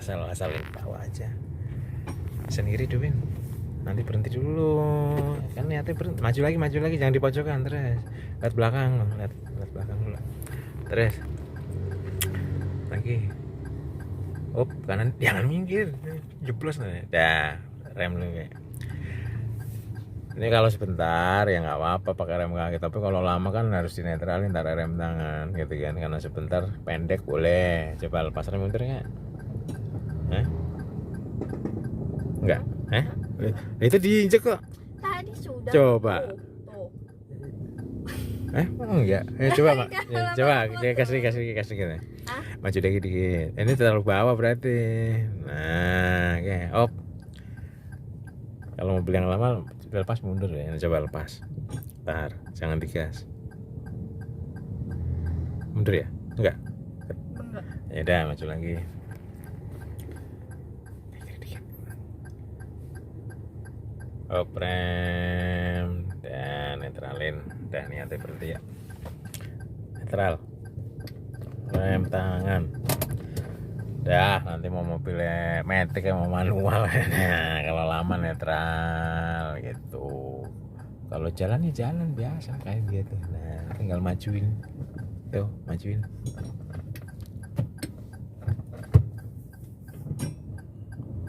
asal bawa aja sendiri Duin. Nanti berhenti dulu kan, niatnya maju lagi, jangan di pojokan. Terus lihat belakang, lihat belakang dulu, terus lagi kanan, jangan minggir jeblos nih. Dah rem dulu kayak ini. Kalau sebentar ya nggak apa-apa pakai rem kaki, tapi kalau lama kan harus dinetralin, taruh rem tangan gitu kan. Karena sebentar pendek boleh. Coba lepas rem bentar nggak? Enggak? Itu diinjek kok. Tadi sudah. Coba. Tuh. Enggak. Coba Mak. Coba kasih gini. Maju dikit. Ini terlalu bawah berarti. Nah, oke. Kalau mobil yang lama lepas mundur ya. Coba lepas. Bentar, jangan digas. Mundur ya? Enggak. Ya udah, maju lagi. Rem dan netralin. Dan niatnya berhenti ya. Netral. Rem tangan. Dah, nanti mau mobilnya matic mau manual. Nah, kalau lama netral gitu. Kalau jalan ya jalan biasa kayak gitu. Nah, tinggal majuin. Tuh, majuin.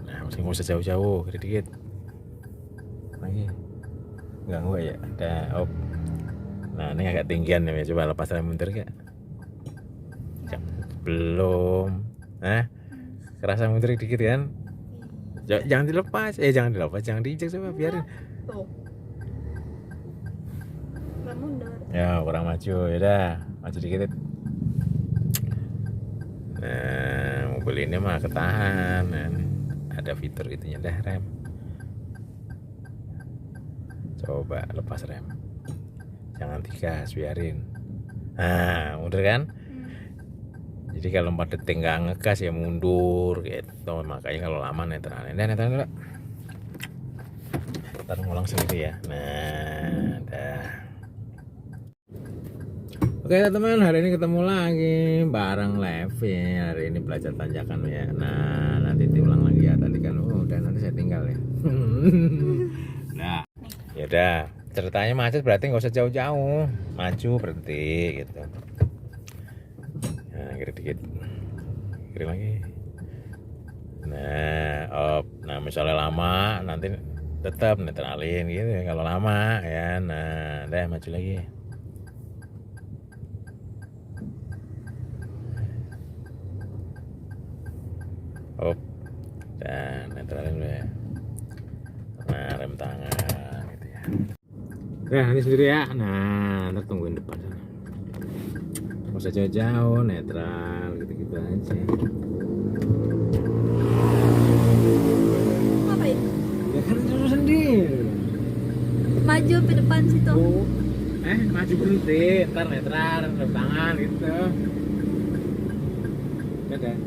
Nah, mesti nggak usah jauh-jauh, dikit-dikit. Lagi. Enggak ya. Dah, Nah, ini agak tinggian ya. Coba lepas rem mundur enggak? Belum. Kerasa mundur dikit kan? Jangan dilepas. Jangan diinjak, coba biarin. Tuh. Nggak mundur. Ya, kurang maju. Ya udah, maju dikit. Nah, mobil ini mah ketahan. Nah, ada fitur itunya dah rem. Coba lepas rem. Jangan digas, biarin. Nah, mundur kan? Jadi kalau 4 detik nggak ngegas ya mundur gitu. Makanya kalau lama netralin. Dan netral dulu. Ntar ngulang sendiri ya. Nah, dah. Oke teman, hari ini ketemu lagi bareng Levi. Hari ini belajar tanjakan ya. Nah, nanti diulang lagi ya. Tadi kan udah, nanti saya tinggal ya. Nah, ya udah. Ceritanya macet berarti nggak usah jauh-jauh. Maju berhenti gitu. Nah, dikit kiri lagi. Nah, misalnya lama nanti tetap netralin gitu ya kalau lama ya. Nah, deh maju lagi. Dan netralin dulu ya. Nah, rem tangan gitu ya. Nah, ini sendiri ya. Nah, ntar tungguin depan sana. Nggak usah jauh-jauh, netral gitu-gitu aja. Ngapain? Ya kan dulu sendiri. Maju ke depan situ. Maju berhenti, ntar netral, rem tangan gitu. Ya kan?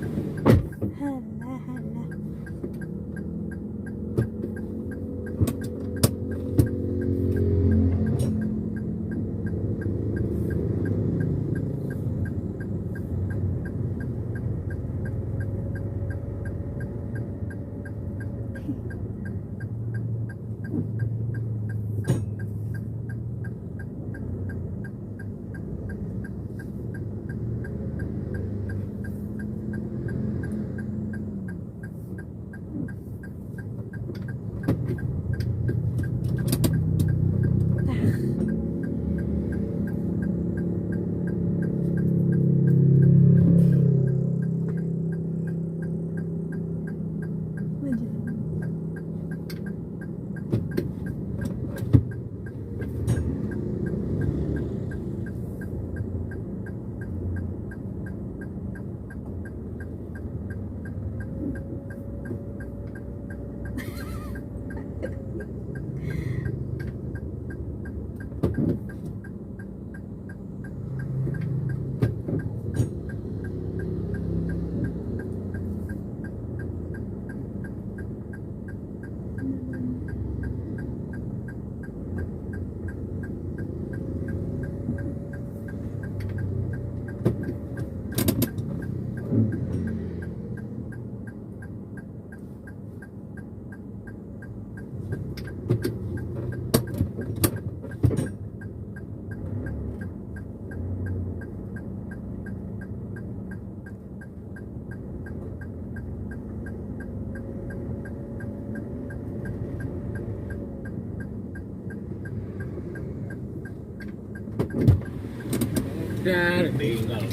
Dan tinggal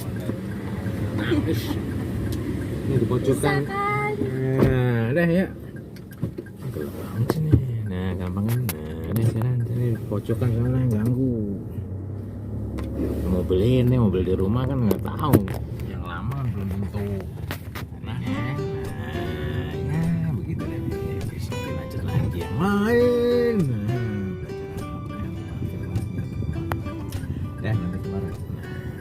nangis. Ini Bisa dipojokkan. kan? Nah, udah ya. Gelap banget sih nih. Nah, gampang kan. Nah, udah jalan sini dipojokkan sana ganggu. Mobil ini, mobil di rumah kan nggak tahu. Yang lama kan belum tentu. Nah, ya begitu deh. Besok lanjut lagi yang main. Nah, belajar apa ya? Ya, nanti kemarin. Nah.